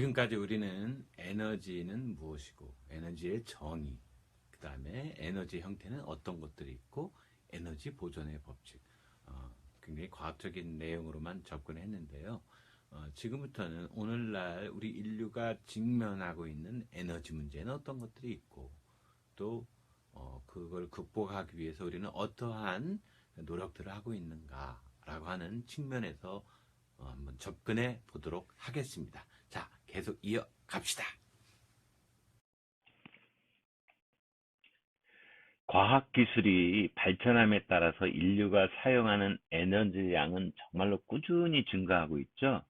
지금까지 우리는 에너지는 무엇이고, 에너지의 정의, 그 다음에 에너지 형태는 어떤 것들이 있고, 에너지 보존의 법칙, 굉장히 과학적인 내용으로만 접근했는데요. 지금부터는 오늘날 우리 인류가 직면하고 있는 에너지 문제는 어떤 것들이 있고, 또 그걸 극복하기 위해서 우리는 어떠한 노력들을 하고 있는가라고 하는 측면에서 한번 접근해 보도록 하겠습니다. 자, 계속 이어갑시다. 과학기술이 발전함에 따라서 인류가 사용하는 에너지 양은 정말로 꾸준히 증가하고 있죠.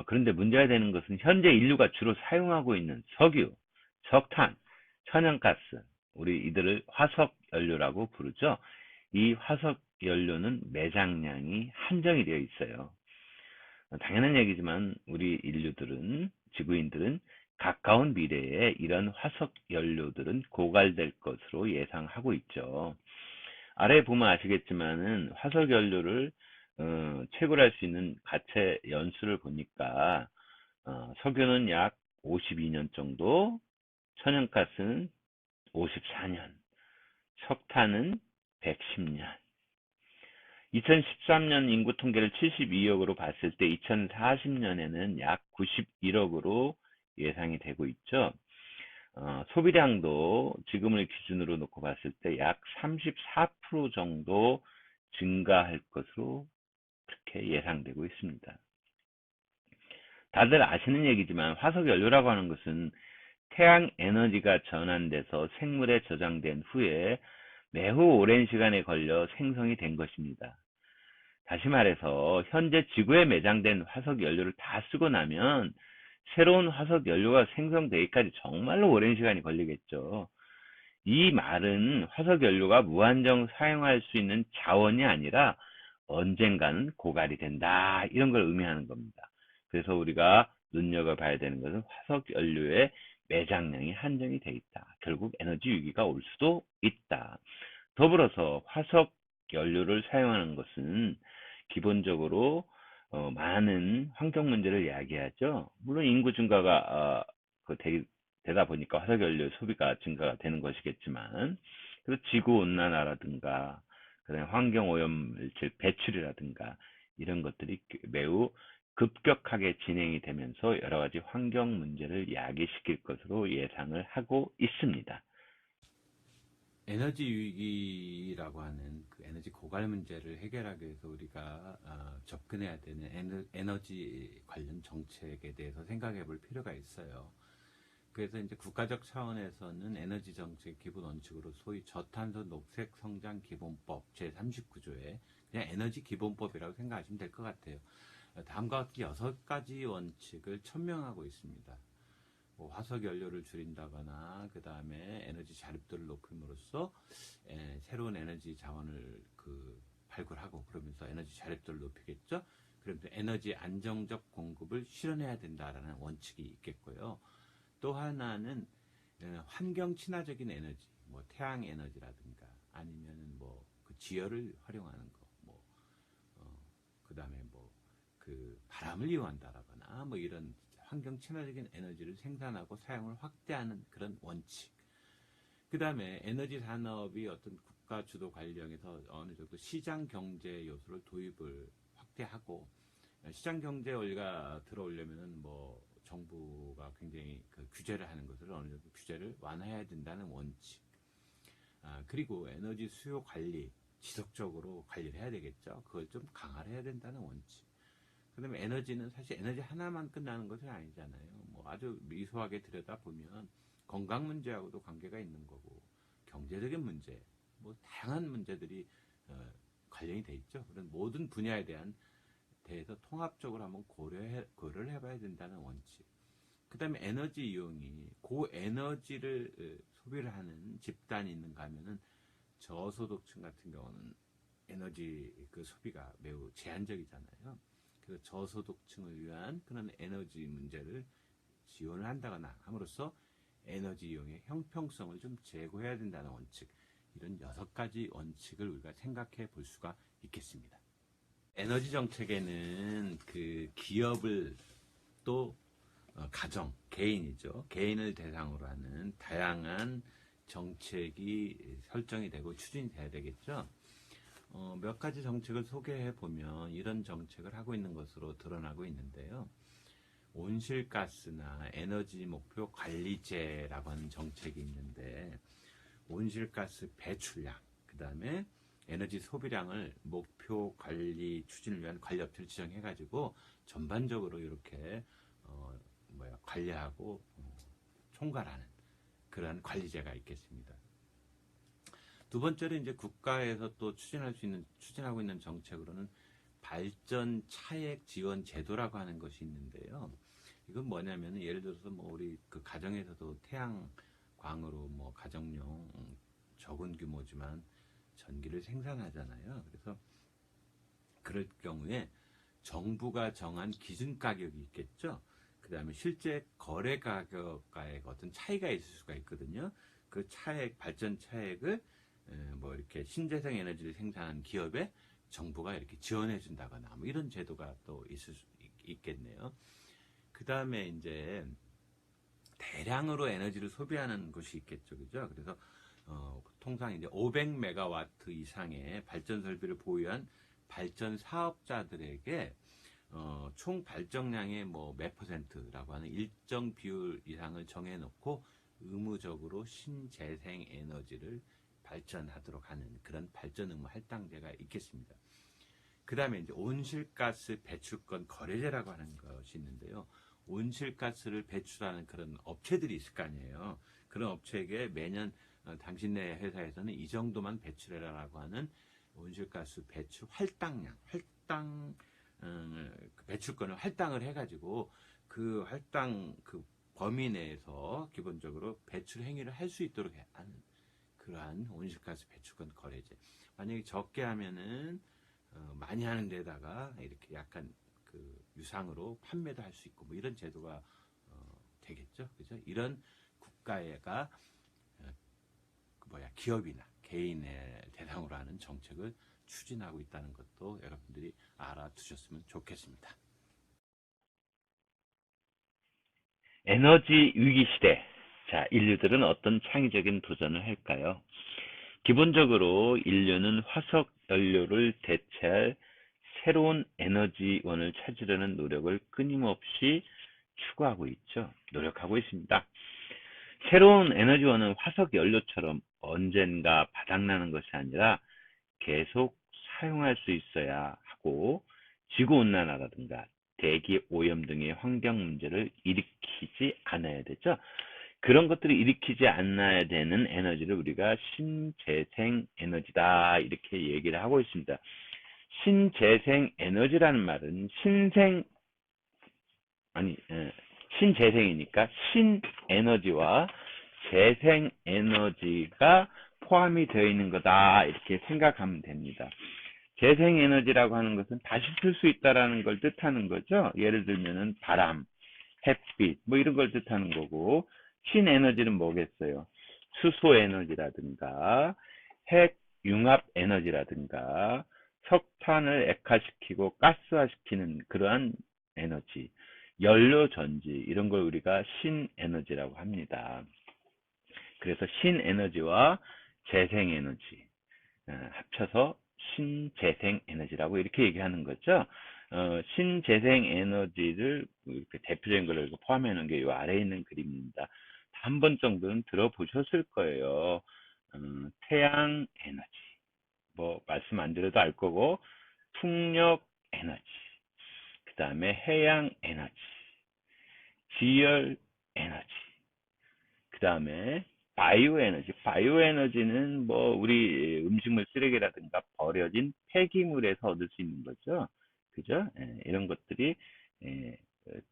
그런데 문제가 되는 것은 현재 인류가 주로 사용하고 있는 석유, 석탄, 천연가스, 우리 이들을 화석연료라고 부르죠. 이 화석연료는 매장량이 한정이 되어 있어요. 당연한 얘기지만 우리 지구인들은 가까운 미래에 이런 화석 연료들은 고갈될 것으로 예상하고 있죠. 아래 보면 아시겠지만은 화석 연료를 채굴할 수 있는 가채 연수를 보니까 석유는 약 52년 정도, 천연가스는 54년, 석탄은 110년. 2013년 인구 통계를 72억으로 봤을 때 2040년에는 약 91억으로 예상이 되고 있죠. 소비량도 지금을 기준으로 놓고 봤을 때 약 34% 정도 증가할 것으로 그렇게 예상되고 있습니다. 다들 아시는 얘기지만 화석연료라고 하는 것은 태양 에너지가 전환돼서 생물에 저장된 후에 매우 오랜 시간에 걸려 생성이 된 것입니다. 다시 말해서 현재 지구에 매장된 화석연료를 다 쓰고 나면 새로운 화석연료가 생성되기까지 정말로 오랜 시간이 걸리겠죠. 이 말은 화석연료가 무한정 사용할 수 있는 자원이 아니라 언젠가는 고갈이 된다, 이런 걸 의미하는 겁니다. 그래서 우리가 눈여겨봐야 되는 것은 화석연료의 매장량이 한정이 돼 있다. 결국 에너지 위기가 올 수도 있다. 더불어서 화석연료를 사용하는 것은 기본적으로 많은 환경 문제를 이야기하죠. 물론 인구 증가가 되다 보니까 화석연료 소비가 증가가 되는 것이겠지만, 그리고 지구 온난화라든가 그다음에 환경 오염물질 배출이라든가 이런 것들이 매우 급격하게 진행이 되면서 여러 가지 환경 문제를 야기시킬 것으로 예상을 하고 있습니다. 에너지 위기라고 하는 그 에너지 고갈 문제를 해결하기 위해서 우리가 접근해야 되는 에너지 관련 정책에 대해서 생각해 볼 필요가 있어요. 그래서 이제 국가적 차원에서는 에너지 정책 기본 원칙으로 소위 저탄소 녹색 성장 기본법 제39조에 그냥 에너지 기본법이라고 생각하시면 될 것 같아요. 다음과 같은 6가지 원칙을 천명하고 있습니다. 뭐 화석 연료를 줄인다거나 그 다음에 에너지 자립도를 높임으로써 새로운 에너지 자원을 발굴하고 그러면서 에너지 자립도를 높이겠죠. 그러면서 에너지 안정적 공급을 실현해야 된다라는 원칙이 있겠고요. 또 하나는 환경 친화적인 에너지, 뭐 태양 에너지라든가 아니면은 그 지열을 활용하는 거, 그 다음에 바람을 이용한다라거나 이런 환경 친화적인 에너지를 생산하고 사용을 확대하는 그런 원칙. 그 다음에 에너지 산업이 어떤 국가 주도 관리형에서 어느 정도 시장 경제 요소를 도입을 확대하고, 시장 경제 원리가 들어오려면은 정부가 굉장히 규제를 하는 것을 어느 정도 규제를 완화해야 된다는 원칙. 그리고 에너지 수요 관리, 지속적으로 관리를 해야 되겠죠. 그걸 좀 강화를 해야 된다는 원칙. 그 다음에 에너지는 사실 에너지 하나만 끝나는 것은 아니잖아요. 아주 미소하게 들여다보면 건강 문제하고도 관계가 있는 거고, 경제적인 문제, 다양한 문제들이 관련이 돼 있죠. 그런 모든 분야에 대해서 통합적으로 한번 고려를 해봐야 된다는 원칙. 그 다음에 에너지 이용이 고에너지를 소비를 하는 집단이 있는가 하면은 저소득층 같은 경우는 에너지 소비가 매우 제한적이잖아요. 그래서 저소득층을 위한 그런 에너지 문제를 지원을 한다거나 함으로써 에너지 이용의 형평성을 좀 제고해야 된다는 원칙, 이런 6가지 원칙을 우리가 생각해 볼 수가 있겠습니다. 에너지 정책에는 기업을 또 가정, 개인이죠. 개인을 대상으로 하는 다양한 정책이 설정이 되고 추진이 돼야 되겠죠. 몇 가지 정책을 소개해 보면 이런 정책을 하고 있는 것으로 드러나고 있는데요. 온실가스나 에너지 목표 관리제라고 하는 정책이 있는데, 온실가스 배출량, 그 다음에 에너지 소비량을 목표 관리 추진을 위한 관리업체를 지정해가지고 전반적으로 이렇게 관리하고 총괄하는 그러한 관리제가 있겠습니다. 두 번째로 이제 국가에서 또 추진하고 있는 정책으로는 발전 차액 지원 제도라고 하는 것이 있는데요. 이건 뭐냐면 예를 들어서 뭐 우리 그 가정에서도 태양광으로 뭐 가정용 적은 규모지만 전기를 생산하잖아요. 그래서 그럴 경우에 정부가 정한 기준 가격이 있겠죠. 그 다음에 실제 거래 가격과의 어떤 차이가 있을 수가 있거든요. 그 차액, 발전 차액을 뭐 이렇게 신재생 에너지를 생산한 기업에 정부가 이렇게 지원해 준다거나 뭐 이런 제도가 또 있겠네요. 그 다음에 이제 대량으로 에너지를 소비하는 것이 있겠죠. 그죠? 그래서 통상 이제 500메가와트 이상의 발전 설비를 보유한 발전 사업자들에게 총 발전량의 뭐 몇 퍼센트라고 하는 일정 비율 이상을 정해놓고 의무적으로 신재생 에너지를 발전하도록 하는 그런 발전 의무 할당제가 있겠습니다. 그 다음에 이제 온실가스 배출권 거래제라고 하는 것이 있는데요. 온실가스를 배출하는 그런 업체들이 있을 거 아니에요. 그런 업체에게 매년 당신네 회사에서는 이 정도만 배출해라라고 하는 온실가스 배출 할당량, 그 배출권을 할당을 해가지고 그 할당 그 범위 내에서 기본적으로 배출 행위를 할 수 있도록 하는 그러한 온실가스 배출권 거래제. 만약에 적게 하면은 많이 하는 데다가 이렇게 약간 그 유상으로 판매도 할 수 있고 뭐 이런 제도가 되겠죠. 그죠? 이런 국가가 기업이나 개인의 대상으로 하는 정책을 추진하고 있다는 것도 여러분들이 알아두셨으면 좋겠습니다. 에너지 위기 시대. 자, 인류들은 어떤 창의적인 도전을 할까요? 기본적으로 인류는 화석 연료를 대체할 새로운 에너지원을 찾으려는 노력을 끊임없이 추구하고 있죠. 노력하고 있습니다. 새로운 에너지원은 화석 연료처럼 언젠가 바닥나는 것이 아니라 계속 사용할 수 있어야 하고, 지구온난화라든가 대기 오염 등의 환경 문제를 일으키지 않아야 되죠. 그런 것들을 일으키지 않아야 되는 에너지를 우리가 신재생 에너지다 이렇게 얘기를 하고 있습니다. 신재생 에너지라는 말은 신재생이니까 신에너지와 재생에너지가 포함이 되어 있는 거다 이렇게 생각하면 됩니다. 재생에너지라고 하는 것은 다시 쓸 수 있다라는 걸 뜻하는 거죠. 예를 들면은 바람, 햇빛 뭐 이런 걸 뜻하는 거고, 신에너지는 뭐겠어요? 수소에너지라든가 핵 융합 에너지라든가 석탄을 액화시키고 가스화시키는 그러한 에너지, 연료 전지 이런 걸 우리가 신에너지라고 합니다. 그래서 신에너지와 재생에너지 합쳐서 신재생에너지라고 이렇게 얘기하는 거죠. 신재생에너지를 이렇게 대표적인 걸 포함해 놓은 게 이 아래에 있는 그림입니다. 한 번 정도는 들어보셨을 거예요. 태양 에너지, 뭐 말씀 안 드려도 알 거고, 풍력 에너지, 그 다음에 해양 에너지, 지열 에너지, 그 다음에 바이오 에너지. 바이오 에너지는 뭐 우리 음식물 쓰레기라든가 버려진 폐기물에서 얻을 수 있는 거죠. 그죠? 이런 것들이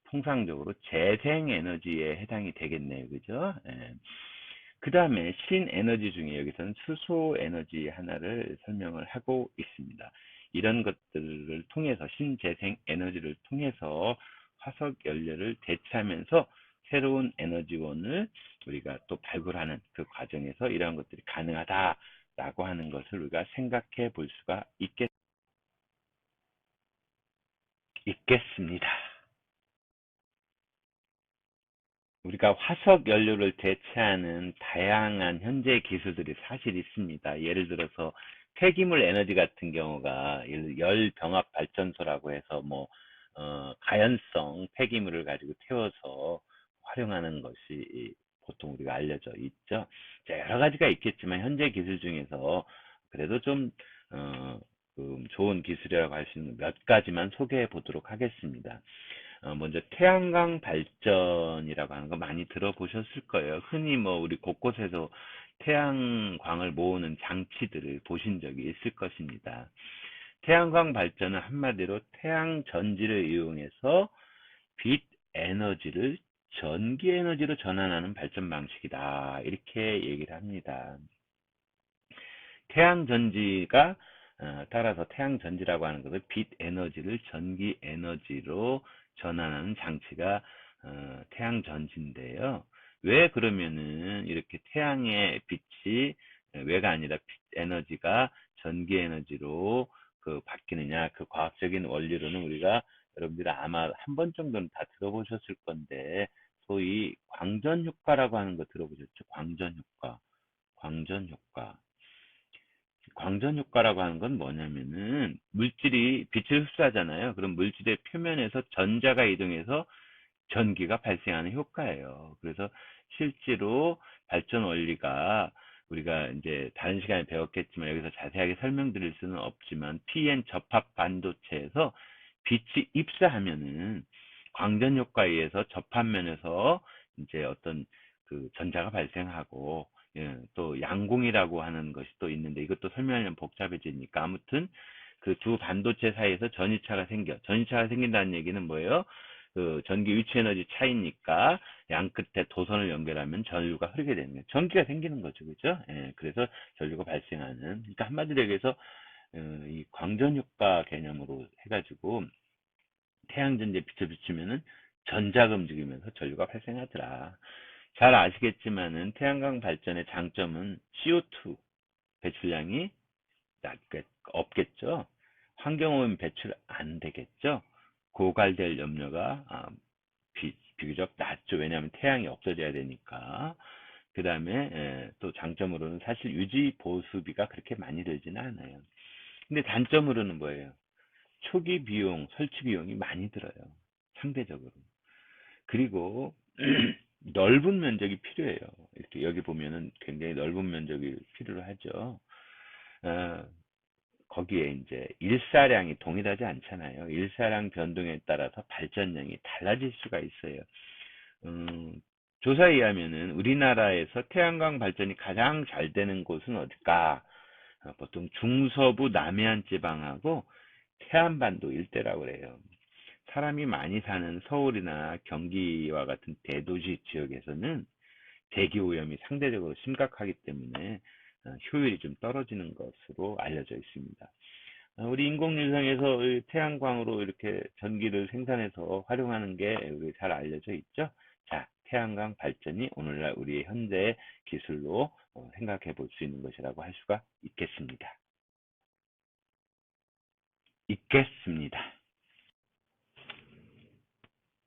통상적으로 재생 에너지에 해당이 되겠네요. 그죠? 그 다음에 신에너지 중에 여기서는 수소 에너지 하나를 설명을 하고 있습니다. 이런 것들을 통해서 신재생 에너지를 통해서 화석 연료를 대체하면서 새로운 에너지원을 우리가 또 발굴하는 그 과정에서 이러한 것들이 가능하다라고 하는 것을 우리가 생각해 볼 수가 있겠습니다. 우리가 화석 연료를 대체하는 다양한 현재 기술들이 사실 있습니다. 예를 들어서 폐기물 에너지 같은 경우가 열 병합 발전소라고 해서 가연성 폐기물을 가지고 태워서 활용하는 것이 보통 우리가 알려져 있죠. 자, 여러 가지가 있겠지만 현재 기술 중에서 그래도 좀 어, 좋은 기술이라고 할 수 있는 몇 가지만 소개해 보도록 하겠습니다. 먼저 태양광 발전이라고 하는 거 많이 들어보셨을 거예요. 흔히 우리 곳곳에서 태양광을 모으는 장치들을 보신 적이 있을 것입니다. 태양광 발전은 한마디로 태양 전지를 이용해서 빛 에너지를 전기 에너지로 전환하는 발전 방식이다. 이렇게 얘기를 합니다. 태양 전지가 따라서 태양 전지라고 하는 것은 빛 에너지를 전기 에너지로 전환하는 장치가 태양 전지인데요. 왜 그러면은 이렇게 태양의 빛이 왜가 아니라 빛 에너지가 전기 에너지로 바뀌느냐? 그 과학적인 원리로는 우리가 여러분들이 아마 한 번 정도는 다 들어보셨을 건데 소위 광전 효과라고 하는 거 들어보셨죠? 광전 효과. 광전 효과. 광전 효과라고 하는 건 뭐냐면은 물질이 빛을 흡수하잖아요. 그럼 물질의 표면에서 전자가 이동해서 전기가 발생하는 효과예요. 그래서 실제로 발전 원리가 우리가 이제 다른 시간에 배웠겠지만 여기서 자세하게 설명드릴 수는 없지만 PN 접합 반도체에서 빛이 입사하면은 광전 효과에 의해서 접합면에서 이제 어떤 전자가 발생하고 또 양공이라고 하는 것이 또 있는데 이것도 설명하려면 복잡해지니까 아무튼 그 두 반도체 사이에서 전이차가 생겨. 전이차가 생긴다는 얘기는 뭐예요? 전기 위치 에너지 차이니까 양 끝에 도선을 연결하면 전류가 흐르게 되는 거예요. 전기가 생기는 거죠. 그죠? 예, 그래서 전류가 발생하는. 그러니까 한마디로 얘기해서 이 광전 효과 개념으로 해가지고 태양전지에 빛을 비추면은 전자가 움직이면서 전류가 발생하더라. 잘 아시겠지만은 태양광 발전의 장점은 CO2 배출량이 없겠죠. 환경오염 배출 안 되겠죠. 고갈될 염려가 비교적 낮죠. 왜냐하면 태양이 없어져야 되니까. 그 다음에 또 장점으로는 사실 유지 보수비가 그렇게 많이 들지는 않아요. 근데 단점으로는 뭐예요? 초기 비용, 설치 비용이 많이 들어요. 상대적으로. 그리고 넓은 면적이 필요해요. 이렇게 여기 보면은 굉장히 넓은 면적이 필요로 하죠. 어, 거기에 이제 일사량이 동일하지 않잖아요. 일사량 변동에 따라서 발전량이 달라질 수가 있어요. 음, 조사에 의하면은 우리나라에서 태양광 발전이 가장 잘 되는 곳은 어딜까? 보통 중서부 남해안 지방하고 태안반도 일대라고 그래요. 사람이 많이 사는 서울이나 경기와 같은 대도시 지역에서는 대기 오염이 상대적으로 심각하기 때문에 효율이 좀 떨어지는 것으로 알려져 있습니다. 우리 인공위성에서 태양광으로 이렇게 전기를 생산해서 활용하는 게 우리 잘 알려져 있죠. 자, 태양광 발전이 오늘날 우리의 현재 기술로 생각해 볼 수 있는 것이라고 할 수가 있겠습니다.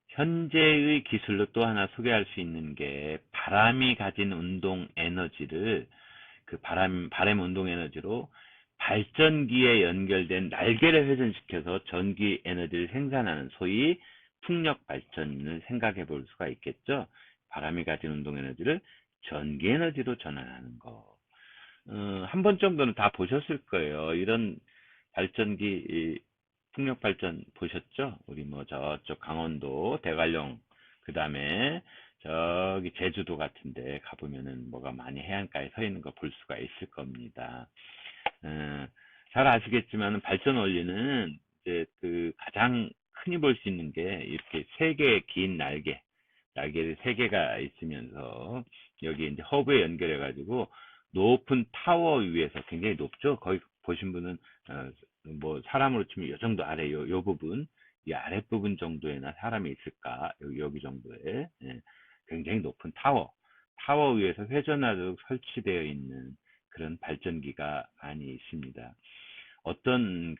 현재의 기술로 또 하나 소개할 수 있는 게 바람이 가진 운동 에너지를 바람 운동 에너지로 발전기에 연결된 날개를 회전시켜서 전기 에너지를 생산하는 소위 풍력 발전을 생각해 볼 수가 있겠죠. 바람이 가진 운동 에너지를 전기 에너지로 전환하는 거. 한 번 정도는 다 보셨을 거예요. 이런 발전기, 풍력 발전 보셨죠? 우리 저쪽 강원도, 대관령, 그 다음에 저기 제주도 같은데 가보면은 뭐가 많이 해안가에 서 있는 거 볼 수가 있을 겁니다. 잘 아시겠지만 발전 원리는 이제 가장 흔히 볼 수 있는 게 이렇게 세 개의 긴 날개를 세 개가 있으면서 여기 이제 허브에 연결해 가지고 높은 타워 위에서 굉장히 높죠. 거기 보신 분은 사람으로 치면 요 정도 아래 요 부분 이 아랫부분 정도에나 사람이 있을까 여기 정도에 굉장히 높은 타워 위에서 회전하도록 설치되어 있는 그런 발전기가 많이 있습니다. 어떤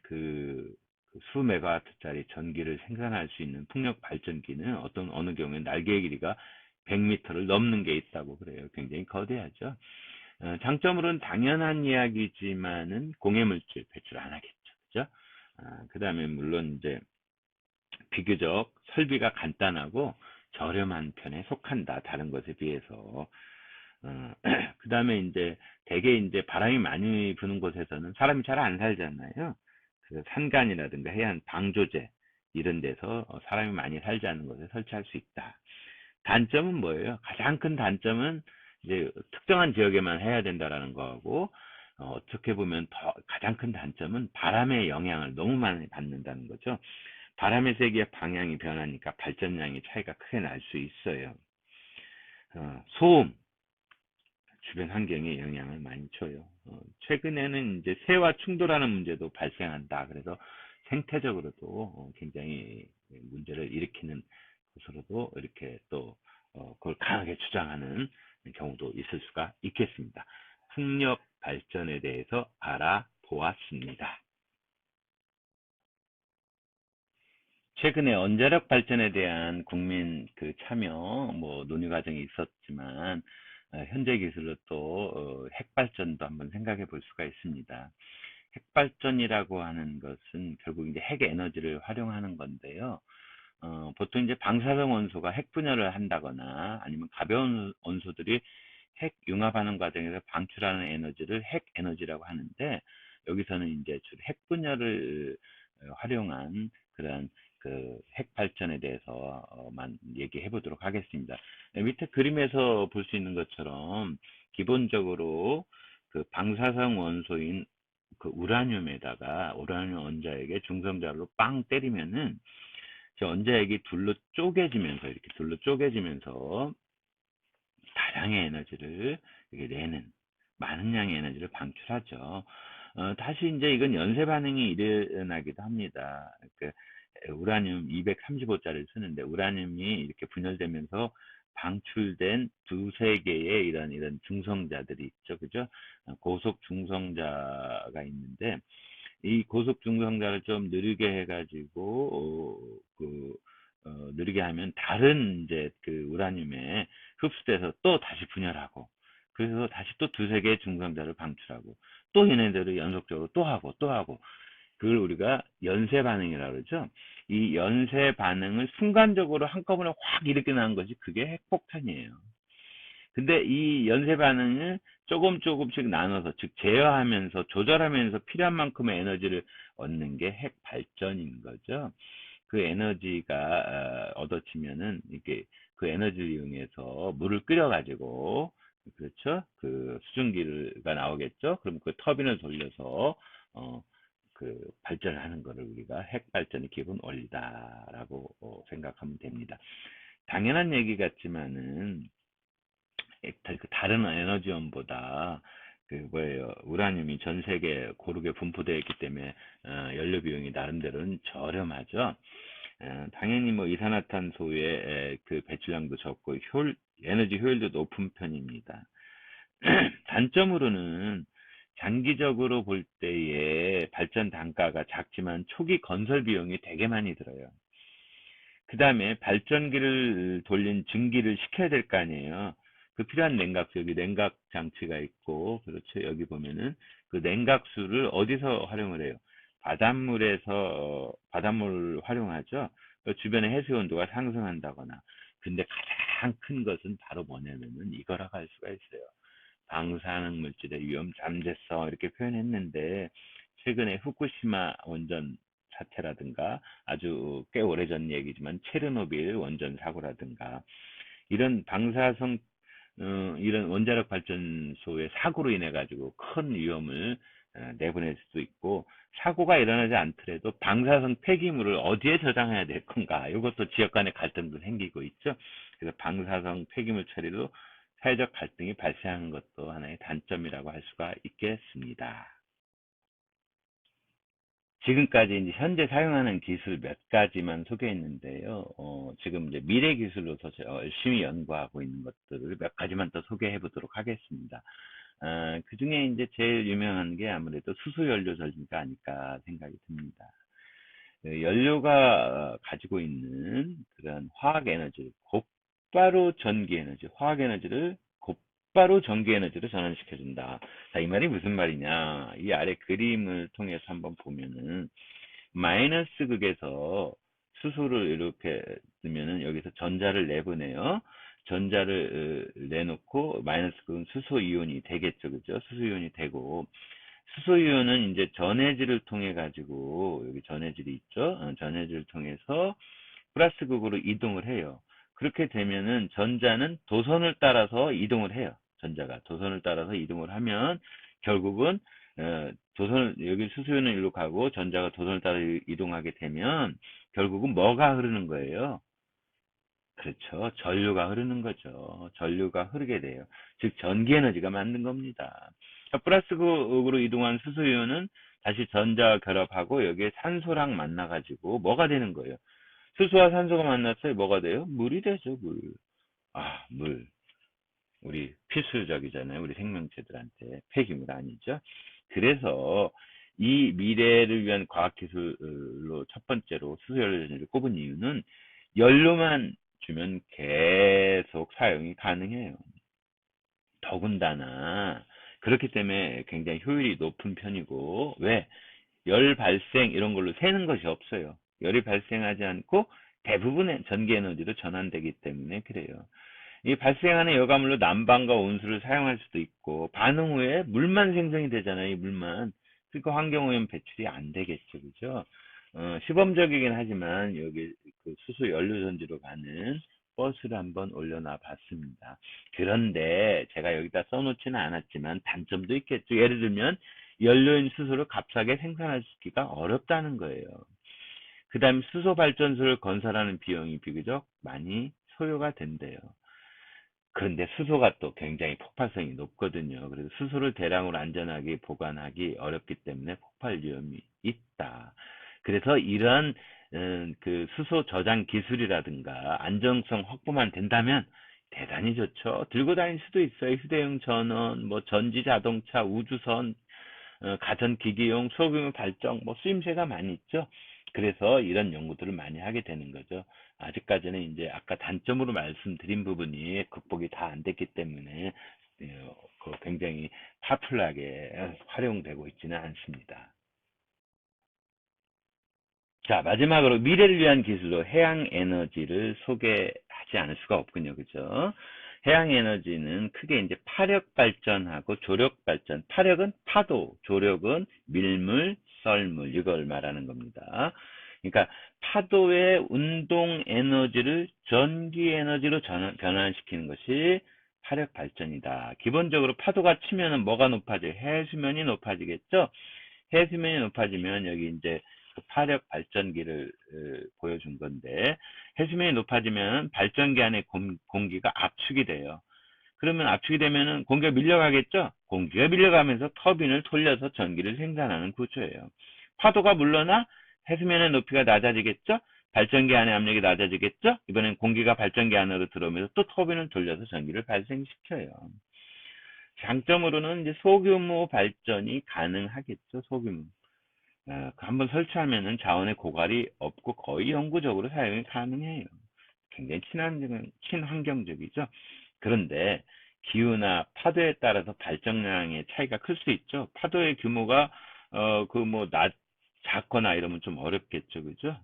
수 메가와트짜리 전기를 생산할 수 있는 풍력 발전기는 어느 경우에 날개의 길이가 100m를 넘는 게 있다고 그래요. 굉장히 거대하죠. 장점으로는 당연한 이야기지만은 공해물질 배출 안 하겠죠. 그죠? 그 다음에 물론 이제 비교적 설비가 간단하고 저렴한 편에 속한다. 다른 것에 비해서. 그 다음에 이제 대개 이제 바람이 많이 부는 곳에서는 사람이 잘 안 살잖아요. 그래서 산간이라든가 해안 방조제 이런 데서 사람이 많이 살지 않는 곳에 설치할 수 있다. 단점은 뭐예요? 가장 큰 단점은 이제 특정한 지역에만 해야 된다라는 거고, 어떻게 보면 더 가장 큰 단점은 바람의 영향을 너무 많이 받는다는 거죠. 바람의 세기의 방향이 변하니까 발전량의 차이가 크게 날 수 있어요. 소음, 주변 환경에 영향을 많이 줘요. 최근에는 이제 새와 충돌하는 문제도 발생한다. 그래서 생태적으로도 굉장히 문제를 일으키는 것으로도 이렇게 또 그걸 강하게 주장하는 경우도 있을 수가 있겠습니다. 풍력 발전에 대해서 알아보았습니다. 최근에 원자력 발전에 대한 국민 그 참여 논의 과정이 있었지만 현재 기술로 또 핵발전도 한번 생각해 볼 수가 있습니다. 핵발전이라고 하는 것은 결국 이제 핵 에너지를 활용하는 건데요. 보통 이제 방사성 원소가 핵 분열을 한다거나 아니면 가벼운 원소들이 핵 융합하는 과정에서 방출하는 에너지를 핵 에너지라고 하는데, 여기서는 이제 주로 핵 분열을 활용한 그런 그 핵 발전에 대해서만 얘기해 보도록 하겠습니다. 밑에 그림에서 볼 수 있는 것처럼 기본적으로 그 방사성 원소인 그 우라늄에다가 우라늄 원자액에 중성자로 빵 때리면은 저 원자핵이 둘로 쪼개지면서 이렇게 둘로 쪼개지면서 다량의 에너지를 이렇게 내는 많은 양의 에너지를 방출하죠. 다시 이제 이건 연쇄 반응이 일어나기도 합니다. 그 우라늄 235짜리를 쓰는데 우라늄이 이렇게 분열되면서 방출된 두세 개의 이런 중성자들이 있죠. 그죠? 고속 중성자가 있는데 이 고속 중성자를 좀 느리게 해가지고 느리게 하면 다른 이제 그 우라늄에 흡수돼서 또 다시 분열하고, 그래서 다시 또 두세 개의 중성자를 방출하고 또 얘네들을 연속적으로 또 하고 또 하고, 그걸 우리가 연쇄 반응이라고 그러죠. 이 연쇄 반응을 순간적으로 한꺼번에 확 일으켜나는 것이 그게 핵폭탄이에요. 근데 이 연쇄 반응을 조금씩 나눠서, 즉 제어하면서 조절하면서 필요한 만큼의 에너지를 얻는 게 핵 발전인 거죠. 그 에너지가 얻어지면은 이게 그 에너지를 이용해서 물을 끓여가지고, 그렇죠? 그 수증기가 나오겠죠? 그럼 그 터빈을 돌려서 그 발전을 하는 거를 우리가 핵 발전의 기본 원리다라고 생각하면 됩니다. 당연한 얘기 같지만은 다른 에너지원보다 그 뭐예요, 우라늄이 전 세계에 고르게 분포되어 있기 때문에 연료 비용이 나름대로는 저렴하죠. 당연히 뭐 이산화탄소의 그 배출량도 적고 에너지 효율도 높은 편입니다. 단점으로는 장기적으로 볼 때의 발전 단가가 작지만 초기 건설 비용이 되게 많이 들어요. 그 다음에 발전기를 돌린 증기를 식혀야 될 거 아니에요. 그 필요한 냉각수, 여기 냉각 장치가 있고, 그렇죠. 여기 보면은 그 냉각수를 어디서 활용을 해요? 바닷물을 활용하죠. 그 주변의 해수 온도가 상승한다거나. 근데 가장 큰 것은 바로 뭐냐면은 이거라고 할 수가 있어요. 방사능 물질의 위험 잠재성 이렇게 표현했는데, 최근에 후쿠시마 원전 사태라든가 아주 꽤 오래전 얘기지만 체르노빌 원전 사고라든가 이런 방사성 이런 원자력 발전소의 사고로 인해 가지고 큰 위험을 내보낼 수도 있고, 사고가 일어나지 않더라도 방사성 폐기물을 어디에 저장해야 될 건가, 이것도 지역 간의 갈등도 생기고 있죠. 그래서 방사성 폐기물 처리로 사회적 갈등이 발생하는 것도 하나의 단점이라고 할 수가 있겠습니다. 지금까지 이제 현재 사용하는 기술 몇 가지만 소개했는데요. 지금 이제 미래 기술로서 열심히 연구하고 있는 것들을 몇 가지만 더 소개해 보도록 하겠습니다. 그 중에 이제 제일 유명한 게 아무래도 수소 연료 전지가 아닐까 생각이 듭니다. 연료가 가지고 있는 그런 화학 에너지, 곧바로 전기 에너지, 화학 에너지를 곧바로 전기 에너지로 전환시켜준다. 자, 이 말이 무슨 말이냐? 이 아래 그림을 통해서 한번 보면은 마이너스 극에서 수소를 이렇게 넣으면은 여기서 전자를 내보내요. 전자를 내놓고 마이너스 극은 수소 이온이 되겠죠, 그죠? 수소 이온이 되고 수소 이온은 이제 전해질을 통해 가지고 여기 전해질이 있죠. 전해질을 통해서 플러스 극으로 이동을 해요. 그렇게 되면은 전자는 도선을 따라서 이동을 해요. 전자가 도선을 따라서 이동을 하면 결국은 도선을 여기 수소연은 일로 가고 전자가 도선을 따라 이동하게 되면 결국은 뭐가 흐르는 거예요? 그렇죠. 전류가 흐르는 거죠. 전류가 흐르게 돼요. 즉 전기 에너지가 만든 겁니다. 플러스 극으로 이동한 수소이온은 다시 전자와 결합하고 여기에 산소랑 만나가지고 뭐가 되는 거예요? 수소와 산소가 만났어요. 뭐가 돼요? 물이 되죠, 물. 아, 물. 우리 필수적이잖아요. 우리 생명체들한테. 폐기물 아니죠? 그래서 이 미래를 위한 과학기술로 첫 번째로 수소연료전지를 꼽은 이유는 연료만 주면 계속 사용이 가능해요. 더군다나 그렇기 때문에 굉장히 효율이 높은 편이고 왜? 열 발생 이런 걸로 새는 것이 없어요. 열이 발생하지 않고 대부분의 전기 에너지로 전환되기 때문에 그래요. 이 발생하는 여과물로 난방과 온수를 사용할 수도 있고 반응 후에 물만 생성이 되잖아요. 이 물만. 그러니까 환경오염 배출이 안 되겠죠. 그죠? 시범적이긴 하지만 여기 그 수소 연료전지로 가는 버스를 한번 올려놔 봤습니다. 그런데 제가 여기다 써놓지는 않았지만 단점도 있겠죠. 예를 들면 연료인 수소를 값싸게 생산하기가 어렵다는 거예요. 그 다음에 수소 발전소를 건설하는 비용이 비교적 많이 소요가 된대요. 그런데 수소가 또 굉장히 폭발성이 높거든요. 그래서 수소를 대량으로 안전하게 보관하기 어렵기 때문에 폭발 위험이 있다. 그래서 이런 그 수소 저장 기술이라든가 안정성 확보만 된다면 대단히 좋죠. 들고 다닐 수도 있어요. 휴대용 전원, 뭐 전지 자동차, 우주선, 가전기기용, 소규모 발전, 뭐 쓰임새가 많이 있죠. 그래서 이런 연구들을 많이 하게 되는 거죠. 아직까지는 이제 아까 단점으로 말씀드린 부분이 극복이 다 안 됐기 때문에 굉장히 파퓰하게 활용되고 있지는 않습니다. 자, 마지막으로 미래를 위한 기술로 해양 에너지를 소개하지 않을 수가 없군요. 그죠? 해양 에너지는 크게 이제 파력 발전하고 조력 발전. 파력은 파도, 조력은 밀물, 썰물 이걸 말하는 겁니다. 그러니까 파도의 운동 에너지를 전기 에너지로 변환시키는 것이 파력 발전이다. 기본적으로 파도가 치면은 뭐가 높아져요? 해수면이 높아지겠죠? 해수면이 높아지면 여기 이제 그 파력 발전기를 보여준 건데 해수면이 높아지면 발전기 안에 공기가 압축이 돼요. 그러면 압축이 되면은 공기가 밀려가겠죠? 공기가 밀려가면서 터빈을 돌려서 전기를 생산하는 구조예요. 파도가 물러나 해수면의 높이가 낮아지겠죠? 발전기 안의 압력이 낮아지겠죠? 이번엔 공기가 발전기 안으로 들어오면서 또 터빈을 돌려서 전기를 발생시켜요. 장점으로는 이제 소규모 발전이 가능하겠죠. 소규모. 한번 설치하면은 자원의 고갈이 없고 거의 영구적으로 사용이 가능해요. 굉장히 친환경적이죠. 그런데 기후나 파도에 따라서 발전량의 차이가 클 수 있죠. 파도의 규모가 작거나 이러면 좀 어렵겠죠, 그죠?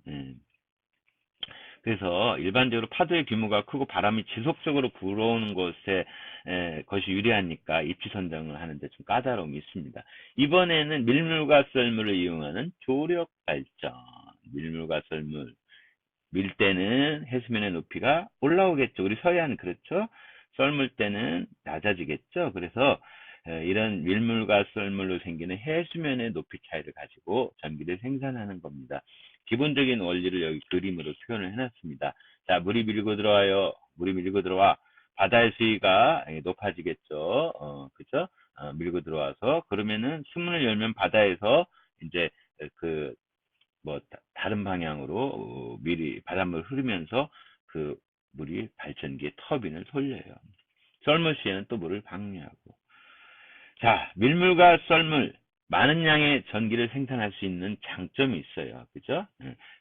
그래서 일반적으로 파도의 규모가 크고 바람이 지속적으로 불어오는 곳에 것이 유리하니까 입지 선정을 하는데 좀 까다로움이 있습니다. 이번에는 밀물과 썰물을 이용하는 조력 발전. 밀물과 썰물. 밀 때는 해수면의 높이가 올라오겠죠. 우리 서해안 그렇죠? 썰물 때는 낮아지겠죠. 그래서 이런 밀물과 썰물로 생기는 해수면의 높이 차이를 가지고 전기를 생산하는 겁니다. 기본적인 원리를 여기 그림으로 표현을 해놨습니다. 자, 물이 밀고 들어와요. 물이 밀고 들어와. 바다의 수위가 높아지겠죠. 그죠? 밀고 들어와서 그러면은 수문을 열면 바다에서 이제 그 다른 방향으로 미리 바닷물 흐르면서 그 물이 발전기의 터빈을 돌려요. 썰물 시에는 또 물을 방류하고. 자, 밀물과 썰물 많은 양의 전기를 생산할 수 있는 장점이 있어요. 그죠?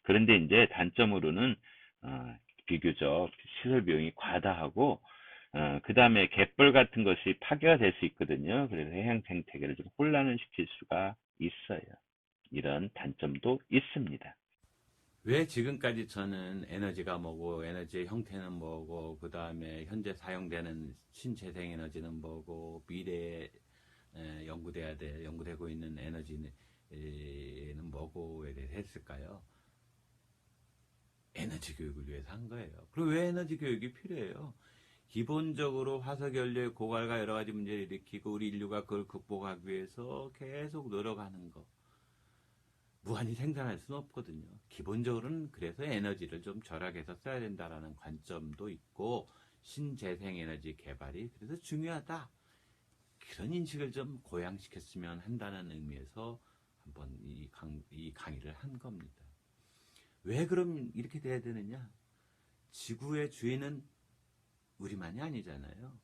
그런데 이제 단점으로는 비교적 시설 비용이 과다하고 그 다음에 갯벌 같은 것이 파괴가 될 수 있거든요. 그래서 해양 생태계를 좀 혼란을 시킬 수가 있어요. 이런 단점도 있습니다. 왜 지금까지 저는 에너지가 뭐고, 에너지의 형태는 뭐고, 그 다음에 현재 사용되는 신재생 에너지는 뭐고, 미래에 연구되고 있는 에너지는 뭐고에 대해서 했을까요? 에너지 교육을 위해서 한 거예요. 그리고 왜 에너지 교육이 필요해요? 기본적으로 화석 연료의 고갈과 여러 가지 문제를 일으키고 우리 인류가 그걸 극복하기 위해서 계속 노력하는 거. 무한히 생산할 수는 없거든요. 기본적으로는 그래서 에너지를 좀 절약해서 써야 된다라는 관점도 있고 신재생 에너지 개발이 그래서 중요하다. 그런 인식을 좀 고양시켰으면 한다는 의미에서 한번 이 강의를 한 겁니다. 왜 그럼 이렇게 돼야 되느냐? 지구의 주인은 우리만이 아니잖아요.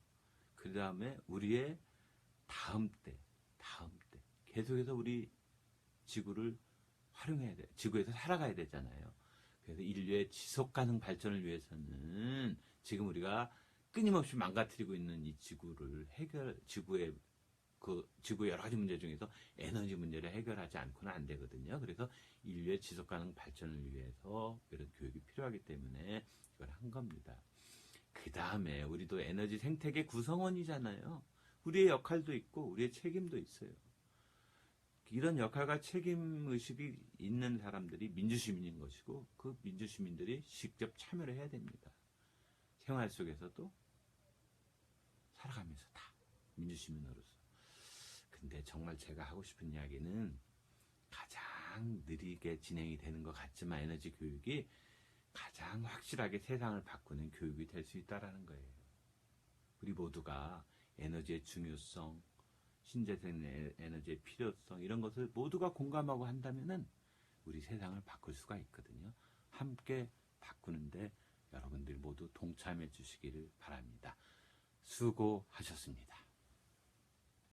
그 다음에 우리의 다음 때 계속해서 우리 지구를 활용해야 돼. 지구에서 살아가야 되잖아요. 그래서 인류의 지속 가능 발전을 위해서는 지금 우리가 끊임없이 망가뜨리고 있는 이 지구를 지구의 여러 가지 문제 중에서 에너지 문제를 해결하지 않고는 안 되거든요. 그래서 인류의 지속 가능 발전을 위해서 이런 교육이 필요하기 때문에 이걸 한 겁니다. 그 다음에 우리도 에너지 생태계 구성원이잖아요. 우리의 역할도 있고 우리의 책임도 있어요. 이런 역할과 책임의식이 있는 사람들이 민주시민인 것이고 그 민주시민들이 직접 참여를 해야 됩니다. 생활 속에서도 살아가면서 다 민주시민으로서. 근데 정말 제가 하고 싶은 이야기는 가장 느리게 진행이 되는 것 같지만 에너지 교육이 가장 확실하게 세상을 바꾸는 교육이 될 수 있다는 거예요. 우리 모두가 에너지의 중요성, 신재생 에너지의 필요성 이런 것을 모두가 공감하고 한다면은 우리 세상을 바꿀 수가 있거든요. 함께 바꾸는데 여러분들 모두 동참해 주시기를 바랍니다. 수고하셨습니다.